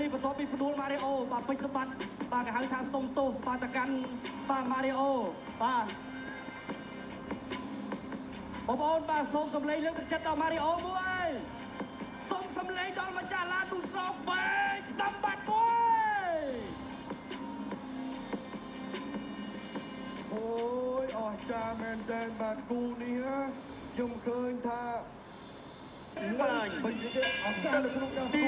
នេះបន្ទាប់ពីផ្ដួលម៉ារីអូបាទពេជ្រសម្បត្តិបាទគេហៅថាសុំទោសបាទតកាន់បាទម៉ារីអូបាទបងប្អូនបាទសូមសម្លេងលើកទឹកចិត្តដល់ម៉ារីអូមួយសូមសម្លេងដល់ម្ចាស់ឡានទូស្រោពេជ្រសម្បត្តិមួយអូយអស្ចារ្យមែនទែនបាទគូនេះខ្ញុំឃើញថាបាញ់វិញទៀតអស្ចារ្យនៅក្នុងការទី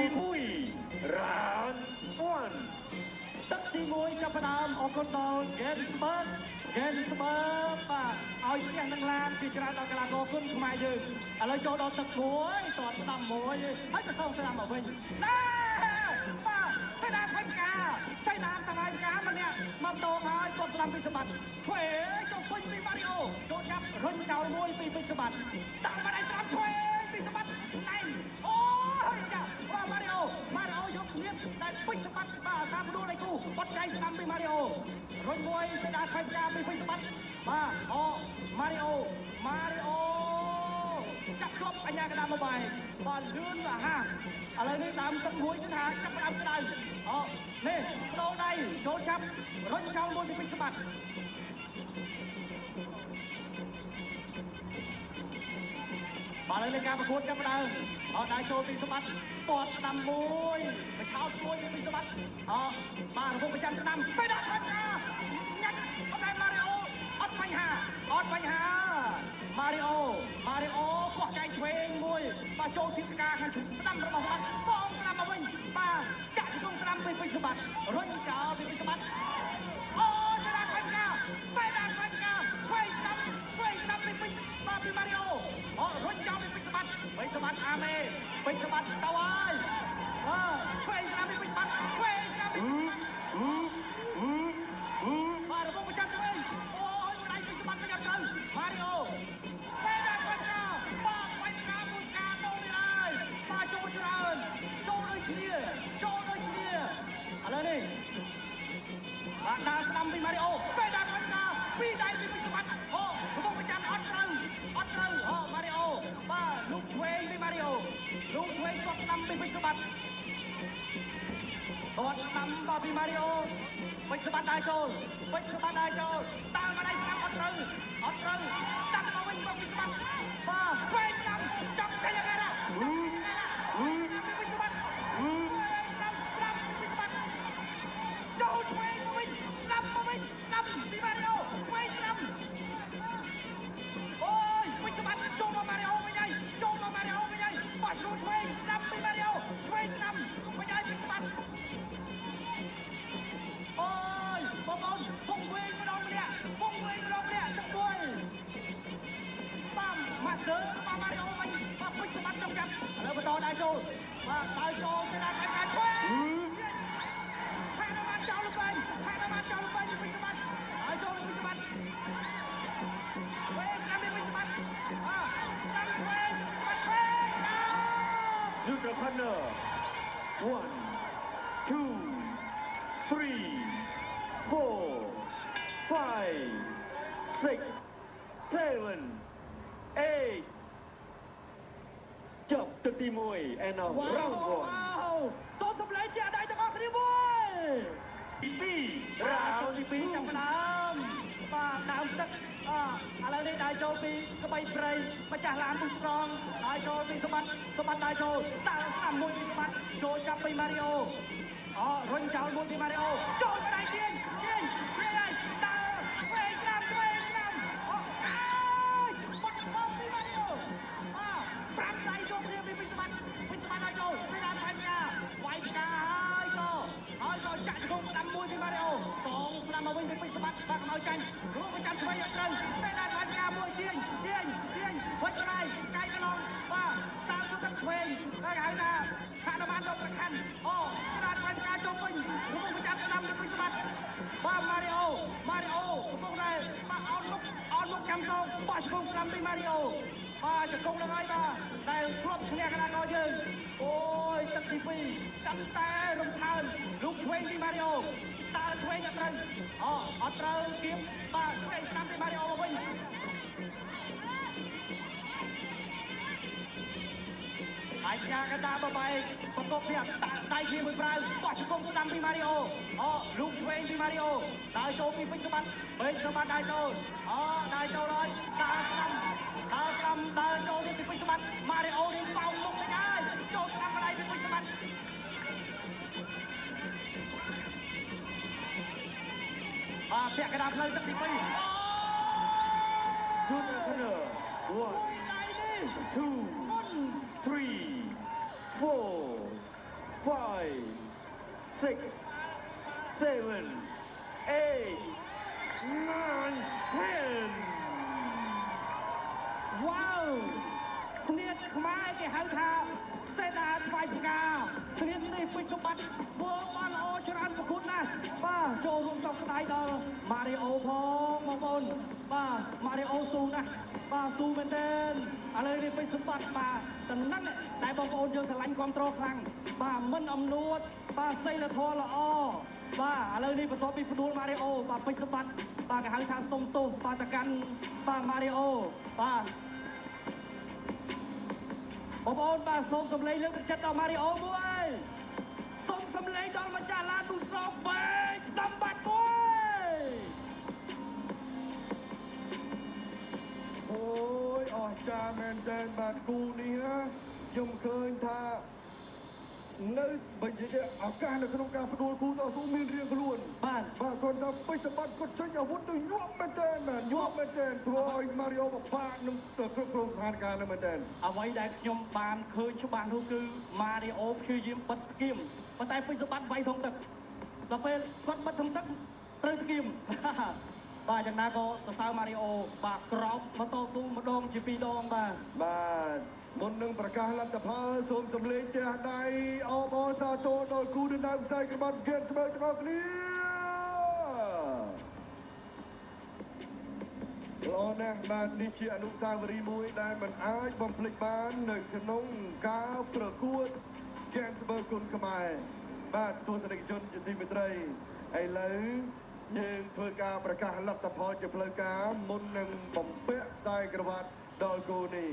1 round 1ទឹកទី1ចាប់ផ្ដើមអរគុណដល់ Gettysburg បាទឲ្យផ្ទះនឹងឡានជាច្រើនដល់កីឡាករគុណខ្មែរយើងឥឡូវចូលដល់ទឹកមួយតើស្ដាំមួយហើយទៅសូមស្ដាំមកវិញណែបាទសេនាធិការសេនាធិការម្នាក់មកតងហើយគាត់ស្ដាំពីសម្បត្តិឆ្វេងចូលពេញពីម៉ារីអូចូលចាប់រុញចោលមួយពីពេញសម្បត្តិដាក់មកដៃស្ដាំឆ្វេងពីសម្បត្តិណែអូយចាបាទម៉ារីអូយកស្លៀកតែពេញសម្បត្តិបាទតាមដួលឯគូបត់ដៃស្ដាំពីម៉ារីអូរុញមួយសេនាធិការពីពេញសម្បត្តិបាទអូម៉ារីអូចាប់ជាប់អញ្ញាកណ្ដាលមកបាយបាទលឿនរហ័សឥឡូវនេះដើមទឹកមួយគឺថាចាប់ដើមក្តៅអូនេះបដូរដៃចូលចាប់រុញចោលមួយពីពេញសម្បត្តិបាទឥឡូវការប្រកួតចាប់ដើមអត់ដៃចូលពីសម្បត្តិទាត់ស្ដាំមួយបញ្ឆោតមួយពីពេញសម្បត្តិអូបាទរំពុកប្រចាំស្ដាំសេដាខាត់ញ៉ាច់អត់ដៃម៉ារីអូអត់បញ្ហាម៉ារីអូកោះចែកឆ្វេងមួយបាទចូលសៀកស្កាខាងជ្រុំស្ដាំរបស់សម្បត្តិសងស្ដាំមកវិញបាទចាក់ជង្គង់ស្ដាំពីពេញសម្បត្តិរុញចោលពីពេញសម្បត្តិអូសេដាខាត់ឆ្វេងស្ដាំពីពេញបាទពីម៉ារីអូអូរុញចោលពីពេញសម្បត្តិអាមេពេញសម្បត្តិទៅហើយឆ្វេងស្ដាំពីពេញសម្បត្តិបាទរំពុកប្រចាំឆ្វេងអូយដៃពេញសម្បត្តិមិនអត់ទៅម៉ារីអូសេដាខាត់បាទបាញ់ការមួយការដូរនេះហើយបាទចូលច្រើនចូលដូចគ្នាឥឡូវនេះបាទដើរស្ដាំពីម៉ារីអូសេដាខាត់ពីដៃពីពេញសម្បត្តិអូរំពុកប្រចាំអត់ត្រូវអូម៉ារីអូបាទលោកឆ្វេងពីម៉ារីអូលោកឆ្វេងគាត់ស្ដាំពីពេញសម្បត្តិគាត់ស្ដាំបាទពីម៉ារីអូពេញសម្បត្តិដើរចូលតាមមកដៃស្ដាំអត់ត្រូវដាក់មកវិញមកពីសម្បត្តិបាទឆ្វេងស្ដាំចាប់ចេញយ៉ាងណាពីពេញសម្បត្តិស្ដាំពីសម្បត្តិចូលឆ្វេងវិញស្ដាំមកវិញស្ដាំពីម៉ារីអូឆ្វេងស្ដាំអូយពេញសម្បត្តិចូលមកម៉ារីអូវិញហើយបាត់ចូលឆ្វេងស្ដាំពីម៉ារីអូឆ្វេងស្ដាំវិញហើយពីសម្បត្តិអូយបងប្អូនវងវែងម្ដងម្នាក់ទឹកមួយបាទម៉ាស្ទ័របាទម៉ារីអូវិញបាទពេញសម្បត្តិចុងចាប់ឥឡូវបន្តដៃចូលបាទដៃចូលសេនាខាត់ការឆ្វេងហាក់ដល់បានចោលទៅពេញពេញសម្បត្តិដៃចូលពេញសម្បត្តិវែងតាមពេញសម្បត្តិតាមឆ្វេងឆ្វេង Neutral corner 1 2 3 4 5 6 7 8ចប់ទឹកទី1 and now round 1សូមសម្លេងជាដៃទាំងអស់គ្នាមួយទី2 round ទី2ចាប់ផ្ដើមបាទដើមទឹកឥឡូវនេះដៃចូលពីក្បីព្រៃម្ចាស់ឡានទូស្រងដៃចូលពីសម្បត្តិដៃចូលដាក់ស្ដាំមួយពីសម្បត្តិចូលចាប់ពីម៉ារីអូរុញចោលមួយពីម៉ារីអូចូលមកដៃទាញហើយដើរឆ្វេងស្ដាំអូបាត់បោកពីម៉ារីអូ5ដៃចូលគ្នាពីសម្បត្តិដៃចូលសេដាបាញ់វាយផ្កាហើយក៏ចាក់ជង្គង់ស្ដាំមួយពីម៉ារីអូសងស្ដាំមកវិញពីសម្បត្តិបាទកម្អៅចាញ់រួមប្រចាំឆ្វេងអត់ត្រូវសេដាបាញ់មួយទាញវត្តឡាយកាយកន្លងបាទតាមទឹកឆ្វេងហើយហៅថាហាក់បានដល់ប្រខ័ណ្ឌស្ដាំបាញ់ចូលវិញរួមប្រចាំស្ដាំពីសម្បត្តិបាទម៉ារីអូកំពុងតែបាទអត់មុខចាំសងបោះជង្គង់ស្ដាំពីម៉ារីអូបាទជង្គង់នឹងហើយបាទដែលគ្រាប់ឈ្នះកណ្ដាលកោយើងអូយទឹកទី2កាន់តែរំខានលោកឆ្វេងពីម៉ារីអូតើឆ្វេងអត់ត្រូវអត់ត្រូវគៀបបាទឆ្វេងស្ដាំពីម៉ារីអូមកវិញ ហើយញ៉ាកតាបបែកបន្ទាប់ពីដៃជាមួយប្រៅបោះជង្គង់ស្ដាំពីម៉ារីអូលោកឆ្វេងពីម៉ារីអូដើរចូលពីពេញសម្បត្តិដើរចូលដើរចូលហើយដើរស្ដាំដើរចូលពីពេញសម្បត្តិម៉ារីអូនេះបោកមុខទៅហើយចូលស្ដាំកន្លែងពីពេញសម្បត្តិពាក់កណ្ដាលផ្លូវទឹកទី2 Good opener. 1, 2, 3, 4, 5, 6, 7, 8, 9, 10. វ៉ាវស្នៀតខ្មែរគេហៅថាសេដាថ្វាយផ្កាស្នៀតនេះពេញសម្បត្តិធ្វើបានល្អច្រើនប្រគួតណាស់បាទចូលរួមសោកស្ដាយដល់ម៉ារីអូផងបងប្អូនបាទម៉ារីអូស៊ូណាស់បាទស៊ូមែនទែនឥឡូវនេះពេញសម្បត្តិបាទតំណឹងតែបងប្អូនយើងស្រឡាញ់គ្រប់គ្រងខ្លាំងបាទមិនអំនួតបាទសីលធម៌ល្អបាទឥឡូវនេះបន្ទាប់ពីផ្ដួលម៉ារីអូបាទពេញសម្បត្តិបាទគេហៅថាសុំទោសបាទទៅកាន់បាទម៉ារីអូបាទបងប្អូនបាទសូមសម្លេងលើកទឹកចិត្តដល់ម៉ារីអូមួយសូមសម្លេងដល់ម្ចាស់ឡានទូស្រោពេកសម្បត្តិមួយ អូយអស្ចារ្យមែនទែនបាទគូនេះខ្ញុំឃើញថានៅបើនិយាយឱកាសនៅក្នុងការផ្ដួលគូតស៊ូមានរៀងខ្លួន បាទ គាត់ថាពេជ្រសម្បត្តិគាត់ចេញអាវុធទៅញាប់មែនទែនបាទញាប់មែនទែនធ្វើឲ្យម៉ារីអូពិបាកនឹងទៅគ្រប់គ្រងស្ថានភាពនឹងមែនទែន អ្វីដែលខ្ញុំបានឃើញច្បាស់នោះគឺម៉ារីអូព្យាយាមបិទស្គៀមប៉ុន្តែពេញសម្បត្តិវាយធំទឹកដល់ពេលគាត់បិទធំទឹកត្រូវស្គៀម បាទយ៉ាងណាក៏សរសើរម៉ារីអូបាទក្រោបមកតស៊ូម្ដងជា2ដងបាទ បាទមុននឹងប្រកាសលទ្ធផលសូមសម្លេងទះដៃអបអរសាទរដល់គូដណ្ដើមខ្សែក្បាត់ហ្គេតស្មើទាំងអស់គ្នាល្អណាស់បាទនេះជាអនុស្សាវរីយ៍មួយដែលមិនអាចបំភ្លេចបាននៅក្នុងការប្រកួតហ្គេតស្មើគុណខ្មែរបាទទស្សនិកជនជាទីមេត្រីឥឡូវយើងធ្វើការប្រកាសលទ្ធផលជាផ្លូវការមុននឹងបំពាក់ខ្សែក្រវ៉ាត់ដល់គូនេះ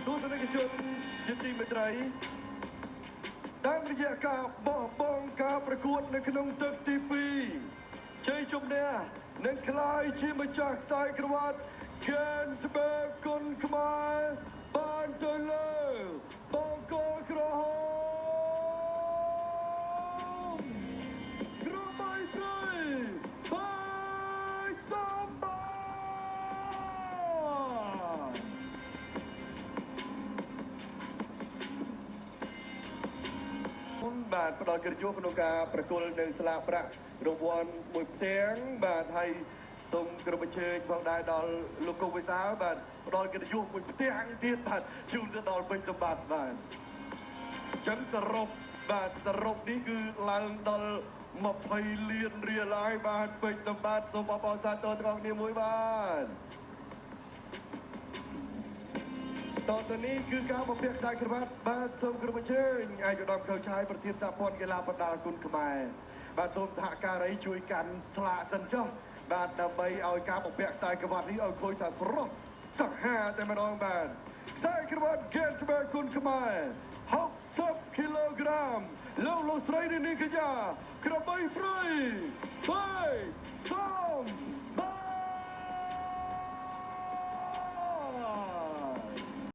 ទស្សនិកជនជាទីមេត្រីតាមរយៈការបោះបង់ការប្រកួតនៅក្នុងទឹកទី2ជ័យជំនះនឹងក្លាយជាម្ចាស់ខ្សែក្រវ៉ាត់ Gensberg គុណខ្មែរបានទៅលើបង្គោលក្រហមក្របីព្រៃបាយសំបា បាទផ្ដល់កិត្តិយសក្នុងការប្រគល់នៅស្លាកប្រាក់រង្វាន់មួយផ្ទាំងបាទហើយសូមគោរពអញ្ជើញផងដែរដល់លោកកុងវិសាលបាទផ្ដល់កិត្តិយសមួយផ្ទាំងទៀតបាទជូនទៅដល់ពេញសម្បត្តិបាទអញ្ចឹងសរុបបាទសរុបនេះគឺឡើងដល់20 លានរៀលហើយបាទពេញសម្បត្តិសូមអបអរសាទរទាំងអស់គ្នាមួយបាទតទៅនេះគឺការបំពាក់ខ្សែក្រវ៉ាត់បាទសូមគោរពអញ្ជើញឯកឧត្តមខៅឆាយប្រធានសហព័ន្ធកីឡាបណ្ដាលគុណខ្មែរបាទសូមសហការីជួយកាន់ស្លាកសិនចុះបាទដើម្បីឲ្យការបំពាក់ខ្សែក្រវ៉ាត់នេះឲ្យឃើញថាស្រស់សង្ហាតែម្ដងបាទខ្សែក្រវ៉ាត់ Gensberg គុណខ្មែរ60 គីឡូក្រាមលោកស្រីនេះកញ្ញាក្របីព្រៃបាយ